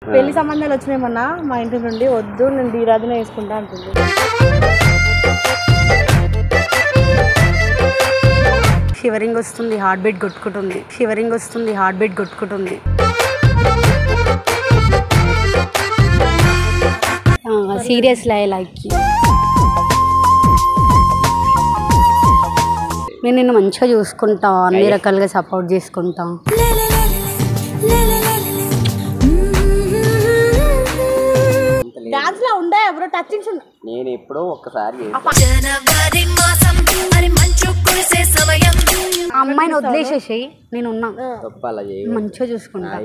పెళ్లి సంబంధాలు వచ్చినాయి మొన్న మా ఇంటి నుండి, వద్దు నేను దీరాజునే వేసుకుంటా అంటుంది. షివరింగ్ వస్తుంది, హార్ట్ బీట్ కొట్టుకుంటుంది. షివరింగ్ వస్తుంది, హార్ట్ బీట్ కొట్టుకుంటుంది. Seriously I like you. నేను నిన్ను మంచిగా చూసుకుంటా, అన్ని రకాలుగా సపోర్ట్ చేసుకుంటా. డాన్స్ లో ఉండే బ్రో, టచింగ్స్ నేను ఎప్పుడో ఒక్కసారి అమ్మాయిని వదిలేసేసి నేను ఉన్నా, తప్పాల మంచిగా చూసుకుంటా.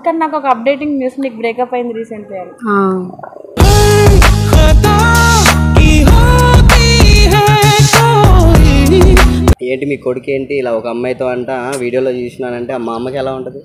కానీ నాకు ఒక అప్డేటింగ్ న్యూస్, నీకు బ్రేకప్ అయింది రీసెంట్లీ. ఏంటి మీ కొడుకు ఏంటి ఇలా ఒక అమ్మాయితో అంట వీడియోలో చూసినానంటే మా అమ్మకి ఎలా ఉంటుంది?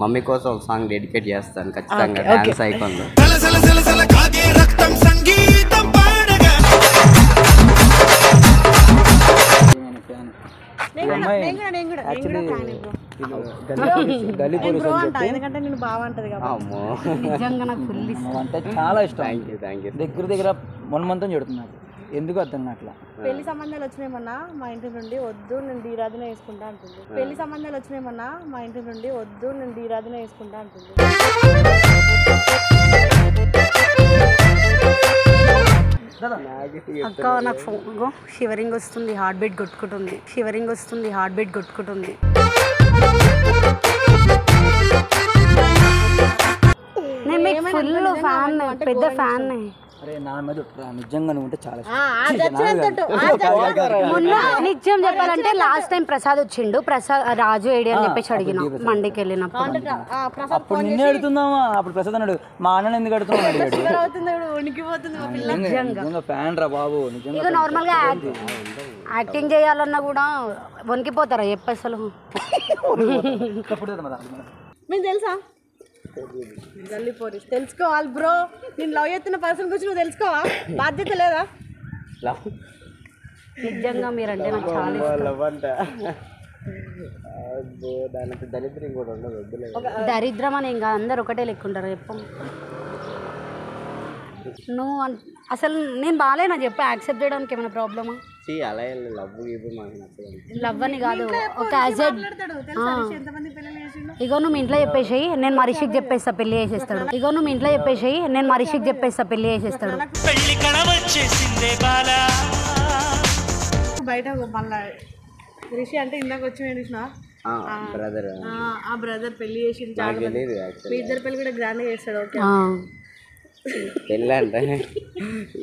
మమ్మీ కోసం ఒక సాంగ్ డెడికేట్ చేస్తాను ఖచ్చితంగా, డాన్స్ ఐకాన్లో. ఎందుకంటే నేను బాగుంటది చాలా ఇష్టం. దగ్గర దగ్గర 1 month చెడుతున్నారు, ఎందుకు అర్థం అట్లా. పెళ్లి సంబంధాలు వచ్చినాయి మొన్న మా ఇంటి నుండి, వద్దు నేను దీరాజునే వేసుకుంటా అంటుంది. పెళ్లి సంబంధాలు వచ్చినాయి మొన్న మా ఇంటి నుండి, వద్దు నేను దీరాజునే వేసుకుంటా అంటుంది. అక్క నాకు ఫోన్ షివరింగ్ వస్తుంది, హార్ట్ బీట్ కొట్టుకుంటుంది. షివరింగ్ వస్తుంది, హార్ట్ బీట్ కొట్టుకుంటుంది. నేను మీకు ఫుల్ ఫ్యాన్, పెద్ద ఫ్యాన్. అరే నా మీద నిజంగా నువ్వు ఉంటే చాలా మొన్న నిజం చెప్పాలంటే లాస్ట్ టైం ప్రసాద్ వచ్చిండు, ప్రసాద్ రాజు ఏడి అని చెప్పేసి అడిగిన మండికి వెళ్ళినప్పుడు. అప్పుడు నిన్నే అడుగుతుందామా, అప్పుడు ప్రసాద్ అన్నాడు మా అన్నని ఎందుకు అడుగుతున్నాడు. నిజంగా ఫ్యాన్ రా బాబు. ఇక నార్మల్ గా యాక్టింగ్ చేయాలన్నా కూడా వణికిపోతారా చెప్పి అసలు. మీకు తెలుసా గల్లీ పోలీస్ తెలుసుకోవాలి బ్రో. నేను లవ్ చేస్తున్న పర్సన్ గురించి నువ్వు తెలుసుకోవా? బాధ్యత లేదా? నిజంగా మీరంటే నాకు చాలా దరిద్రం కూడా ఉండదు. దరిద్రం అని ఇంకా అందరు ఒకటే లెక్కుంటారు చెప్పు. నువ్వు అసలు నేను బాగాలేనా చెప్పు, యాక్సెప్ట్ చేయడానికి ఏమైనా ప్రాబ్లమా? అలా లవ్ అని కాదు, ఒక ఇగో నువ్వు ఇంట్లో చెప్పేసి నేను మరిషికి చెప్పేస్తా పెళ్లి చేసేస్తాడు. ఇగో నువ్వు ఇంట్లో చెప్పేసి నేను మరిషికి చెప్పేస్తా పెళ్లి చేసేస్తాడు. బయట మళ్ళా రిషి అంటే ఇందాక వచ్చి నేను చూసిన ఆ బ్రదర్ పెళ్లి చేసి మీ ఇద్దరు పెళ్లి కూడా గ్రాండ్ చేస్తాడు. ఓకే పెళ్ళి అంటే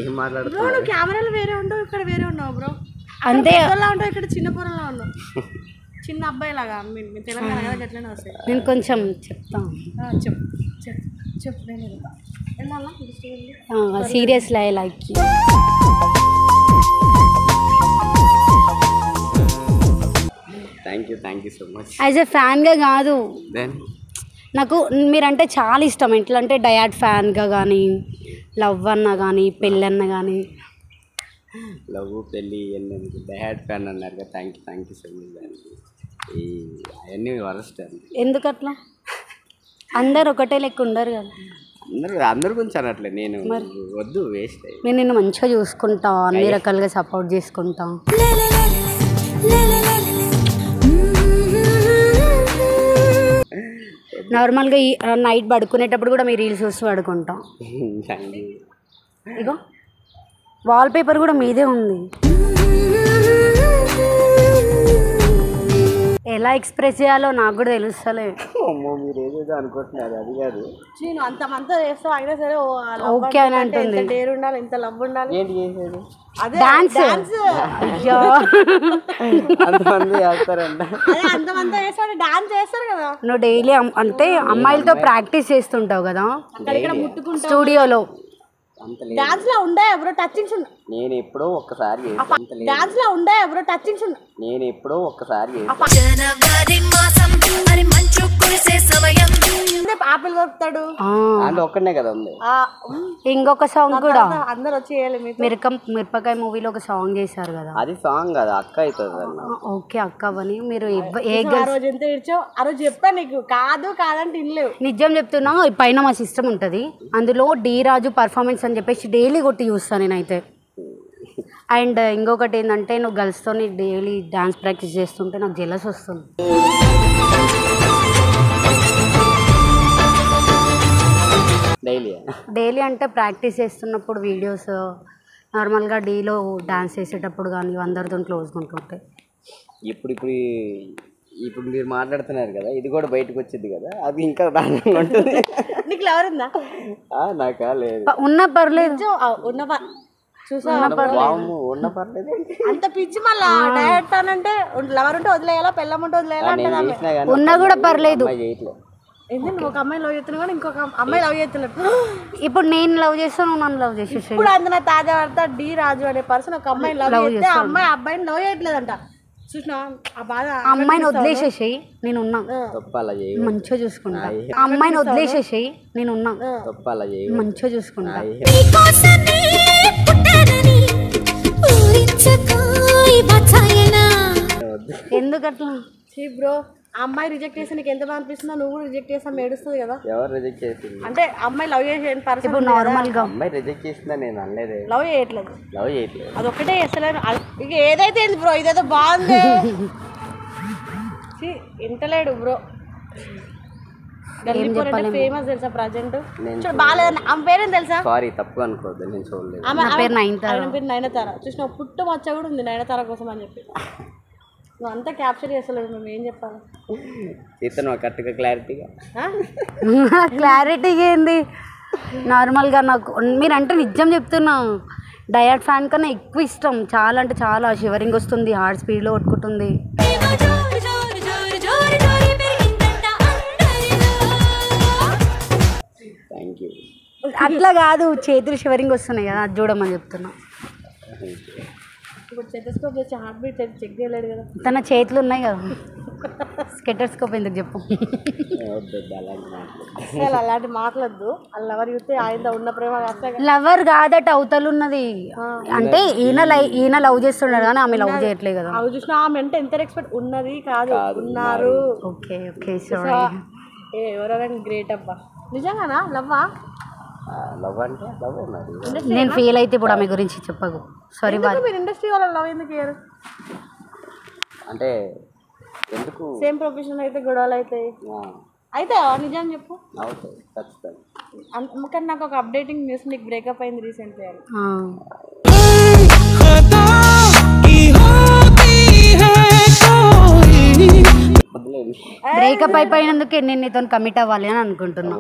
ఏం మాట్లాడుతున్నావు? నువ్వు కెమెరాలు వేరే ఉండవు, ఇక్కడ వేరే ఉన్నావు బ్రో. అంతే ఉంటావు, ఇక్కడ చిన్న పొరలా ఉన్నావు, చిన్న అబ్బాయి లాగా. తెలంగాణ కదా గట్లనే వస్తాయి. నేను కొంచెం చెప్తాను. చెప్పు చెప్పు చెప్పు. నేను వెళ్ళాలా? Seriously I like you. Thank you so much. As a ఫ్యాన్గా కాదు, నాకు మీరంటే చాలా ఇష్టం. ఎట్లా అంటే డయాడ్ ఫ్యాన్గా కానీ, లవ్ అన్న కానీ, పెళ్ళి అన్న కానీ. లవ్ పెళ్ళి డయాడ్ ఫ్యాన్ అన్నారు కదా, థ్యాంక్ యూ సో మచ్. అవన్నీ వరస్ట్ అండి. ఎందుకు అట్లా? అందరు ఒకటే లెక్క ఉండరు కదా. అందరు గురించి అనట్లే, నేను వద్దు వేస్ట్. నేను నిన్ను మంచిగా చూసుకుంటా, అన్ని రకాలుగా సపోర్ట్ చేసుకుంటా. నార్మల్గా నైట్ పడుకునేటప్పుడు కూడా మీ రీల్స్ చూస్తూ పడుకుంటాం. ఇగో వాల్పేపర్ కూడా మీదే ఉంది. ఎలా ఎక్స్ప్రెస్ చేయాలో నాకు కూడా తెలుస్తలే. మీరు ఏదేదో అనుకుంటున్నారు, అది కాదు. నేను అంతమంతా చేస్తావు అయినా సరే ఓకే అని అంటుంది. డేర్ ఉండాలి, ఎంత లవ్ ఉండాలి. ఏంటి చేసేది? డాన్స్. అయ్యో అంతమంది చేస్తారంట. అంతమంతా చేస్తాడు, డాన్స్ చేస్తారు కదా. నువ్వు డైలీ అంటే అమ్మాయిలతో ప్రాక్టీస్ చేస్తుంటావు కదా స్టూడియోలో. డాన్స్ లో ఉండే బ్రో, టచింగ్స్ నేను ఎప్పుడో ఒక్కసారి డాన్స్ లో ఉండే బ్రో, టచింగ్స్ నేను ఎప్పుడో ఒక్కసారి ఆపిల్ దొరుకుతాడు అంటే ఒక్కడనే కదా ఉంది. ఇంకొక సాంగ్ కూడా అందరు వచ్చి మిరపకాయ మూవీలో ఒక సాంగ్ చేశారు కదా, అది సాంగ్ కదా అక్క అవుతుంది అన్న. ఓకే అక్క అని మీరు ఆ రోజు ఎంత ఇచ్చావు ఆ రోజు చెప్పా నీకు కాదంటే ఇల్లేవు. నిజం చెప్తున్నా, పైన మా సిస్టమ్ ఉంటుంది, అందులో డి రాజు పర్ఫార్మెన్స్ అని చెప్పేసి డైలీ కొట్టి చూస్తాను నేనైతే. అండ్ ఇంకొకటి ఏంటంటే నువ్వు గర్ల్స్తో డైలీ డాన్స్ ప్రాక్టీస్ చేస్తుంటే నాకు జెలస్ వస్తుంది. డైలీ అంటే ప్రాక్టీస్ చేస్తున్నప్పుడు వీడియోస్ నార్మల్గా డేలో డాన్స్ చేసేటప్పుడు కానీ అందరితో క్లోజ్గా ఉంటుంటాయి. ఇప్పుడు మీరు మాట్లాడుతున్నారు కదా, ఇది కూడా బయటకు వచ్చింది కదా, అది ఇంకా దారుణంగా ఉంటుంది. నీకు ఎవరుందా? నాకా లేదు. ఉన్న పర్లేదు, చూసా ఉన్న పర్లేదు. అంత పిచ్చి మళ్ళా డైరెక్ట్ అంటే లవర్ ఉంటే వదిలేయాలా, పెళ్ళం ఉంటే వదిలేయాలా, ఉన్నా కూడా పర్లేదు. నువ్వు ఒక అమ్మాయి లవ్ చేస్తున్నావు కానీ ఇంకొక అమ్మాయి లవ్ చేస్తున్నట్టు. ఇప్పుడు నేను లవ్ చేస్తాను, నువ్వు నన్ను లవ్ చేసేసి. ఇప్పుడు అందులో తాజా వార్త డి రాజు అనే పర్సన్ ఒక అమ్మాయి లవ్ చేస్తే అమ్మాయి అబ్బాయిని లవ్ చేయట్లేదంట. చూసినా ఆ బాధ. అమ్మాయిని వదిలేసేసి నేనున్నా, మంచిగా చూసుకుంటా. అమ్మాయిని వదిలేసేసి నేనున్నా, మంచిగా చూసుకుంటా. ఎందుకట్లా బ్రో? ఆ అమ్మాయి రిజెక్ట్ చేసి నీకు ఎంత బాగా అనిపిస్తుందో, నువ్వు రిజెక్ట్ చేసా ఏడుస్తుంది కదా. ఎవరు రిజెక్ట్ చేసింది అంటే అమ్మాయి లవ్ చేసే పర్సన్ ఇప్పుడు నార్మల్ గా అమ్మాయి రిజెక్ట్ చేసిందా? నేను అనలేదు, లవ్ చేయట్లేదు. అది ఒక్కటే చేస్తలేదు. ఇక ఏదైతే ఏంది బ్రో, ఇదేదో బాగుంది. ఇంటలేడు బ్రో. ఫేమస్ తెలుసా ప్రజెంట్? బాగాలేదని ఆమె పేరేం తెలుసా? సారీ తప్పు అనుకోవద్దు, నేను చూడలేదు. ఆయన పేరు నయనతార. చూసిన పుట్టు మచ్చ కూడా ఉంది నయనతార కోసం అని చెప్పి. నువ్వు అంతా క్యాప్చర్ చేస్తలేదు, మేము ఏం చెప్పాలి? కరెక్ట్గా క్లారిటీగా ఏంది? నార్మల్గా నాకు మీరంటే నిజం చెప్తున్నా, డయాడ్ ఫ్యాన్ కన్నా ఎక్కువ ఇష్టం. చాలా అంటే చాలా షివరింగ్ వస్తుంది, హార్ట్ స్పీడ్లో కొట్టుకుంటుంది. అట్లా కాదు, చేతులు షివరింగ్ వస్తున్నాయి కదా, అది చూడమని చెప్తున్నా. ఇప్పుడు స్టెథోస్కోప్ చేసి హార్ట్ బీట్ చెక్ చేయలేడు కదా. తన చేతులు ఉన్నాయి కదా, స్కెటోస్కోప్ ఎందుకు చెప్పు. అసలు అలాంటి మాట్లాడద్దు. వాళ్ళు లవర్ చూస్తే ఆయన ఉన్న ప్రేమ లవర్ కాదట, అవతలు ఉన్నది. అంటే ఈయన లవ్ చేస్తున్నాడు కానీ ఆమె లవ్ చేయట్లేదు కదా. అవి చూసినా ఆమె అంటే ఎంత రెస్పెక్ట్ ఉన్నది కాదు, ఉన్నారు. Okay okay sorry. ఎవరైనా గ్రేట్ అబ్బా. నిజంగానా లవ్వా? నేను ఫీల్ అయితే ఇప్పుడు ఆమె గురించి చెప్పకు. సారీ. మీరు ఇండస్ట్రీ వాళ్ళ లవ్ ఎందుకు ఇయ్యరు? అంటే ఎందుకు? సేమ్ ప్రొఫెషన్ అయితే గొడవలు అవుతాయి. అయితే నిజం చెప్పు. కానీ నాకు ఒక అప్డేటింగ్ న్యూస్, నీకు బ్రేకప్ అయింది రీసెంట్లీ. బ్రేకప్ అయిపోయినందుకే నేను నీతో కమిట్ అవ్వాలి అని అనుకుంటున్నా.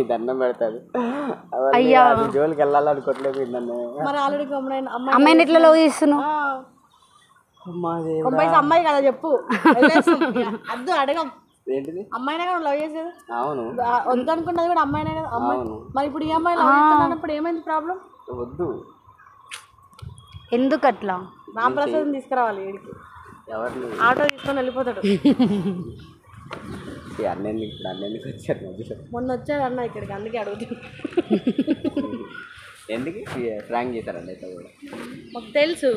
దండం పెడతాడు. అయ్యా జోలికి వెళ్ళాలనుకోవట్లేదు. మరి ఆల్రెడీ అమ్మాయిని ఎట్లా లవ్ చేస్తున్నావు? అమ్మాయి కదా చెప్పు. అద్దు అడగం. అమ్మాయినా కదా లవ్ చేసేది? అవును. వద్దనుకున్నది కూడా అమ్మాయినా కదా. అమ్మాయి మరి ఇప్పుడు ఈ అమ్మాయి లవ్ చేస్తున్నప్పుడు ఏమైంది ప్రాబ్లం? వద్దు. ఎందుకు అట్లా? రామప్రసాద్ తీసుకురావాలి వీడికి. ఆటో తీసుకొని వెళ్ళిపోతాడు. మొన్న వచ్చాడు అన్న ఇక్కడికి, అందుకే అడుగుతాడు. ఎందుకు ప్రాంక్ చేశారండి? మాకు తెలుసు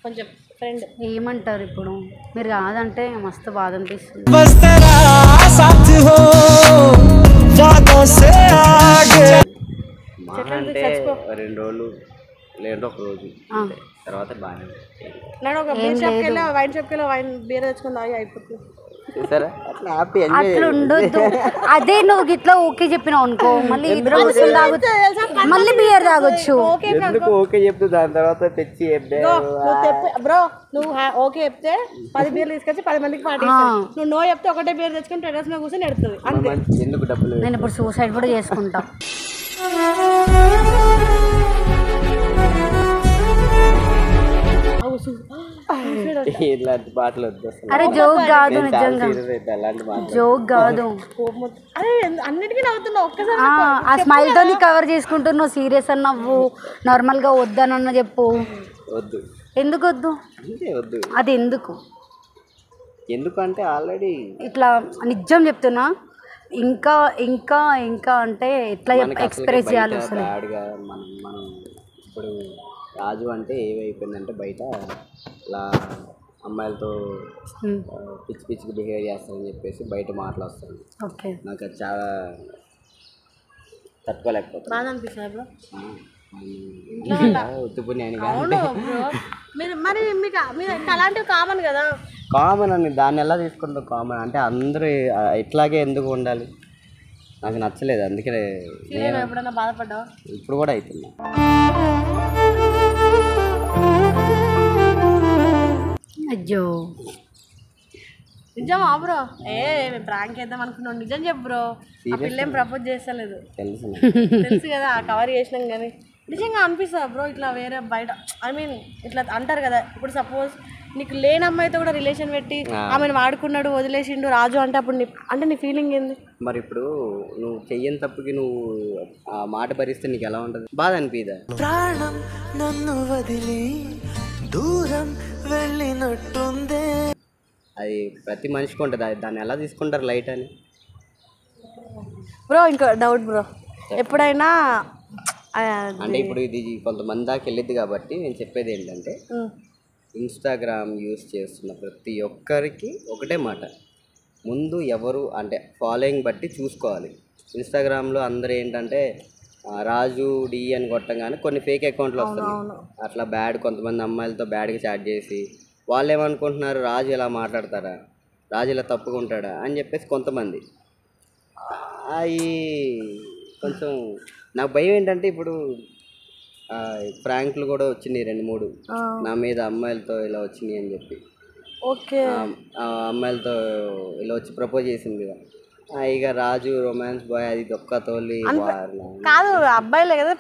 కొంచెం ఫ్రెండ్. ఏమంటారు ఇప్పుడు? మీరు కాదంటే మస్తు బాధ అనిపిస్తుంది. అంటే 2 రోజులు లేదు, ఒక రోజు తర్వాత బాగానే. నేను ఒక బీర్ షాప్కి వెళ్ళి వైన్ షాప్కి వెళ్ళి వైన్ బీర్ తెచ్చుకుని తాగి అయిపోతుంది. అట్లా ఉండొద్దు. అదే నువ్వు గిట్లా ఓకే చెప్పినావు అనుకో, మళ్ళీ ఇద్దరు మళ్ళీ బియర్ తాగొచ్చు. ఓకే చెప్తే దాని తర్వాత తెచ్చి బ్రో నువ్వు ఓకే చెప్తే 10 బీర్లు తీసుకొచ్చి 10 మందికి పార్టీ. నువ్వు నో చెప్తే ఒకటే బీర్ తెచ్చుకొని టెర్రస్ మీద కూర్చొని ఎడుతుంది. ఎందుకు డబ్బులు? నేను ఇప్పుడు సూసైడ్ కూడా చేసుకుంటా. ఇలాంటి పాటలు వద్దు. అరే జోక్ కాదు, నిజంగా జోక్ కాదు. అరే అన్నిటికీ నవ్వుతున్నావు ఒక్కసారి. ఆ స్మైల్ తో కవర్ చేసుకుంటున్నావు. సీరియస్ అని నవ్వు, నార్మల్ గా వద్దనన్న చెప్పు. వద్దు. ఎందుకు వద్దు? అది ఎందుకు? ఎందుకంటే ఆల్రెడీ ఇట్లా నిజం చెప్తున్నా, ఇంకా ఇంకా ఇంకా అంటే ఎట్లా ఎక్స్ప్రెస్ చేయాలి అసలు. బ్యాడ్గా మనం ఇప్పుడు రాజు అంటే ఏమైపోయిందంటే బయట ఇలా అమ్మాయిలతో పిచ్చి పిచ్చికి బిహేవ్ చేస్తారని చెప్పేసి బయట మాట్లాడుతాను. ఓకే, నాకు అది చాలా తట్టుకోలేకపోతుంది. బాగా అనిపిస్తుంది బ్రో. ఉత్తుపుణ్యాన్ని అవును బ్రో, మీరు మరి మీకు అలాంటివి కామన్ కదా. కామన్ అని దాన్ని ఎలా తీసుకుంటాం? కామన్ అంటే అందరూ ఇట్లాగే ఎందుకు ఉండాలి? నాకు నచ్చలేదు, అందుకే నేను ఎప్పుడైనా బాధపడ్డావా? ఇప్పుడు కూడా అవుతుంది. అయ్యో నిజమా బ్రో? ప్రాంక్ చేద్దాం అనుకున్నాను. నిజం చెప్పు బ్రో, ఆ పిల్ల ఏం ప్రపోజ్ చేస్తలేదు. తెలుసు తెలుసు కదా, కవర్ చేసినాం కానీ నిజంగా అనిపిస్తుంది బ్రో ఇట్లా వేరే బయట. ఐ మీన్ ఇట్లా అంటారు కదా, ఇప్పుడు సపోజ్ నీకు లేని అమ్మాయితో కూడా రిలేషన్ పెట్టి ఆమెను వాడుకున్నాడు, వదిలేసిండు రాజు అంటే అప్పుడు నీ ఫీలింగ్ ఏంది? మరి ఇప్పుడు నువ్వు చెయ్యని తప్పుకి నువ్వు ఆ మాట భరిస్తే నీకు ఎలా ఉంటుంది? బాధ అనిపిదా? ప్రాణం నన్ను వదిలి దూరం వెళ్ళినట్టుందే. అది ప్రతి మనిషికి ఉంటుంది, అది దాన్ని ఎలా తీసుకుంటారు లైట్ అని. బ్రో ఇంకో డౌట్ బ్రో, ఎప్పుడైనా అంటే ఇప్పుడు ఇది కొంతమంది దాకా వెళ్ళిద్ది కాబట్టి నేను చెప్పేది ఏంటంటే, ఇన్స్టాగ్రామ్ యూస్ చేస్తున్న ప్రతి ఒక్కరికి ఒకటే మాట, ముందు ఎవరు అంటే ఫాలోయింగ్ బట్టి చూసుకోవాలి. ఇన్స్టాగ్రామ్లో అందరూ ఏంటంటే రాజు డి అని కొట్టంగానే కొన్ని ఫేక్ అకౌంట్లు వస్తున్నాయి. అట్లా బ్యాడ్ కొంతమంది అమ్మాయిలతో బ్యాడ్గా చాట్ చేసి వాళ్ళు ఏమనుకుంటున్నారు, రాజు ఇలా మాట్లాడతారా, రాజు ఇలా తప్పుగా ఉంటాడా అని చెప్పేసి కొంతమంది. అవి కొంచెం నాకు భయం ఏంటంటే, ఇప్పుడు ప్రాంక్లు కూడా వచ్చినాయి 2-3 నా మీద, అమ్మాయిలతో ఇలా వచ్చినాయి అని చెప్పి. ఓకే, అమ్మాయిలతో ఇలా వచ్చి ప్రపోజ్ చేసింది కదా, ఇక రాజు రొమాన్స్ బాయ్ అది దొక్క తోలి కాదు అబ్బాయిలే కదా,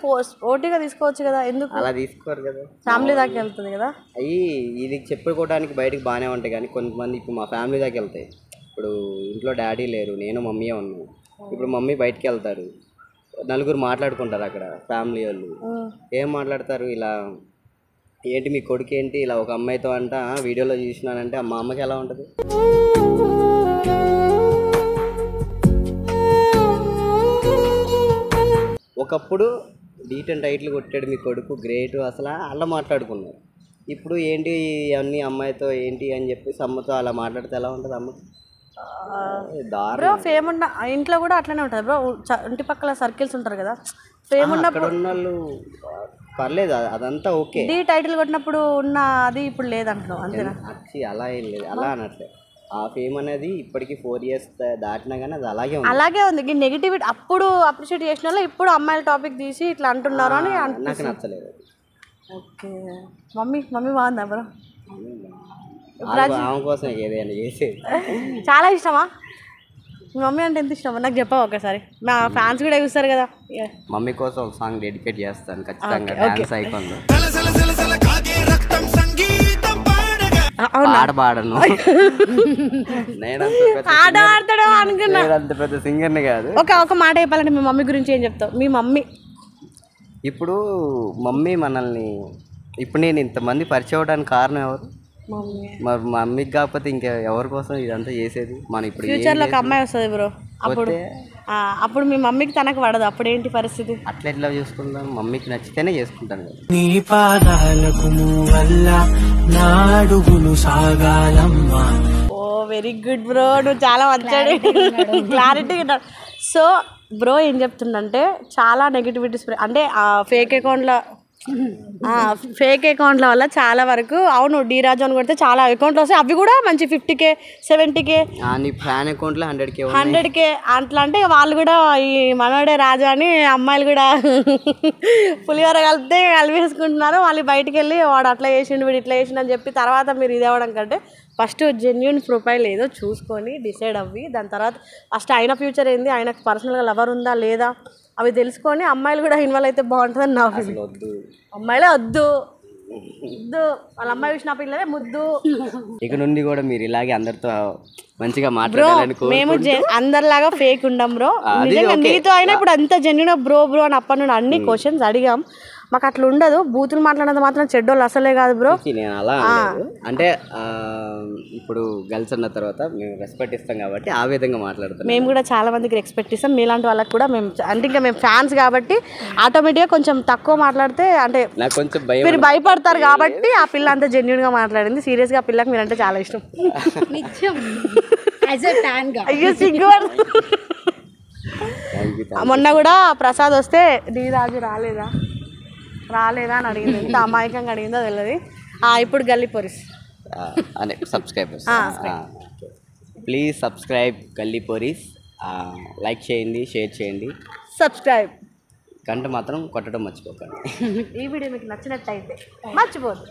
పోటీగా తీసుకోవచ్చు కదా, ఎందుకు అలా తీసుకోరు కదా, ఫ్యామిలీ దాకా వెళ్తుంది కదా. అవి ఇది చెప్పుకోవడానికి బయటకు బాగానే ఉంటాయి, కానీ కొంతమంది ఇప్పుడు మా ఫ్యామిలీ దాకా వెళ్తాయి. ఇప్పుడు ఇంట్లో డాడీ లేరు, నేను మమ్మీయే ఉన్నాను. ఇప్పుడు మమ్మీ బయటికి వెళ్తారు, నలుగురు మాట్లాడుకుంటారు అక్కడ ఫ్యామిలీ వాళ్ళు. ఏం మాట్లాడతారు, ఇలా ఏంటి మీ కొడుకు ఏంటి ఇలా ఒక అమ్మాయితో అంట వీడియోలో చూసినానంటే మా అమ్మకి ఎలా ఉంటుంది? ఒకప్పుడు డీటెన్ టైట్లు కొట్టాడు మీ కొడుకు గ్రేట్ అసలు అలా మాట్లాడుకున్నారు. ఇప్పుడు ఏంటి అన్ని అమ్మాయితో ఏంటి అని చెప్పేసి అమ్మతో అలా మాట్లాడితే ఎలా ఉంటుంది అమ్మకి? బ్రో ఫేమ్ ఉన్న ఇంట్లో కూడా అట్లనే ఉంటుంది బ్రో, ఇంటి పక్కల సర్కిల్స్ ఉంటారు కదా, ఫేమ్ ఉన్నప్పుడు ఉన్న వాళ్ళు పర్లేదు, అదంతా ఓకే. డి టైటిల్ కొట్టినప్పుడు ఉన్న అది ఇప్పుడు లేదంటున్నావు అంతేనా? అలా ఏం లేదు, అలా అనట్లేదు. ఆ ఫేమ్ అనేది ఇప్పటికి 4 years దాటినా కానీ అది అలాగే ఉంది. అలాగే ఉంది. నెగిటివిటీ అప్పుడు అప్రిషియేట్ చేసిన వాళ్ళు ఇప్పుడు అమ్మాయిల టాపిక్ తీసి ఇట్లా అంటున్నారు అని నాకు నచ్చలేదు. ఓకే, మమ్మీ బాగుందా బ్రో? ఆమె కోసం ఏదైనా చేసేది. చాలా ఇష్టమా? మీ మమ్మీ అంటే ఎంత ఇష్టమా నాకు చెప్పావు ఒకసారి, మా ఫ్యాన్స్ కూడా చూస్తారు కదా. మమ్మీ కోసం ఒక సాంగ్ డెడికేట్ చేస్తాను ఖచ్చితంగా, డాన్స్ ఐకాన్లో. పాడను ఆడతాడో అనుకున్నా, అంత పెద్ద సింగర్ని కాదు. ఒక మాట చెప్పాలంటే మీ మమ్మీ గురించి ఏం చెప్తావు? మీ మమ్మీ ఇప్పుడు మనల్ని ఇప్పుడు నేను ఇంతమంది పరిచయం అవడానికి కారణం ఎవరు? మరి మా మమ్మీకి కాకపోతే ఇంకా ఎవరి కోసం ఇదంతా చేసేది? మనం ఇప్పుడు ఫ్యూచర్లో ఒక అమ్మాయి వస్తుంది బ్రో, అప్పుడు మీ మమ్మీకి తనకు పడదు, అప్పుడు ఏంటి పరిస్థితి? అట్లా ఎట్లా చేసుకుంటాను? మమ్మీకి నచ్చితేనే చేసుకుంటాను కదా. నీ పాదాలకు వల్ల నాడుగులు సాగాలమ్మా. ఓ వెరీ గుడ్ బ్రో, నువ్వు చాలా మంచి క్లారిటీ ఉన్నాడు. సో బ్రో ఏం చెప్తుండంటే చాలా నెగిటివిటీ స్ప్రెడ్ అంటే ఫేక్ అకౌంట్ల వల్ల చాలా వరకు. అవును, డి రాజు అని కొడితే చాలా అకౌంట్లు వస్తాయి, అవి కూడా మంచి 50K 70K ఫ్యాన్ అకౌంట్లో 100K అట్లా. అంటే వాళ్ళు కూడా ఈ మనోడే రాజా అని అమ్మాయిలు కూడా పులిహోర కలిపేసుకుంటున్నారు. వాళ్ళు బయటికి వెళ్ళి వాడు అట్లా చేసిండు వీడు ఇట్లా చేసిండు అని చెప్పి తర్వాత మీరు ఇది అవ్వడం కంటే ఫస్ట్ జెన్యున్ ప్రొఫైల్ ఏదో చూసుకొని డిసైడ్ అవ్వి, దాని తర్వాత ఫస్ట్ ఆయన ఫ్యూచర్ ఏంది, ఆయనకు పర్సనల్గా లవర్ ఉందా లేదా అవి తెలుసుకొని అమ్మాయిలు కూడా ఇన్వాల్వ్ అయితే బాగుంటుందని నా ఫీలింగ్. అమ్మాయిలే వద్దు వాళ్ళ అమ్మాయి చూసిన పిల్లలే ముద్దు. ఇక నుండి కూడా మీరు ఇలాగే అందరితో మంచిగా మాట్లాడాలని మేము అందరిలాగా ఫేక్ ఉండం బ్రో. నిజంగా నీతో అయినా ఇప్పుడు అంత జెన్యున్ బ్రో అని అప్పటి నుండి అన్ని క్వశ్చన్స్ అడిగాం. మాకు అట్లా ఉండదు. బూతులు మాట్లాడేది మాత్రం చెడ్డోళ్ళు అసలే కాదు బ్రో. నేను అలా అనలేదు. అంటే ఇప్పుడు గర్ల్స్ అన్న తర్వాత మేము రెస్పెక్ట్ ఇస్తాం కాబట్టి ఆ విధంగా మాట్లాడుతాం. మేము కూడా చాలా మందికి రెస్పెక్ట్ ఇస్తాం. మీలాంటి వాళ్ళకి కూడా మేము అంటే ఇంకా మేము ఫ్యాన్స్ కాబట్టి ఆటోమేటిక్గా కొంచెం తక్కువ మాట్లాడితే అంటే నాకు కొంచెం భయం. మీరు భయపడతారు కాబట్టి ఆ పిల్ల అంతా జెన్యున్గా మాట్లాడింది. సీరియస్గా ఆ పిల్లకి మీరంటే చాలా ఇష్టం. నిజం యాజ్ ఎ ఫ్యాన్గా. అయ్యో సిగ్గు. మొన్న కూడా ప్రసాద్ వస్తే ధీరాజు రాలేదా అని అడిగింది. ఎంత అమాయకంగా అడిగిందో తెలియదు. ఇప్పుడు గల్లీ పోరీస్ అనే సబ్స్క్రైబర్స్ ప్లీజ్ సబ్స్క్రైబ్ గల్లీ పోరీస్. లైక్ చేయండి, షేర్ చేయండి, సబ్స్క్రైబ్. గంట మాత్రం కొట్టడం మర్చిపోకండి. ఈ వీడియో మీకు నచ్చినట్టయితే మర్చిపోదు.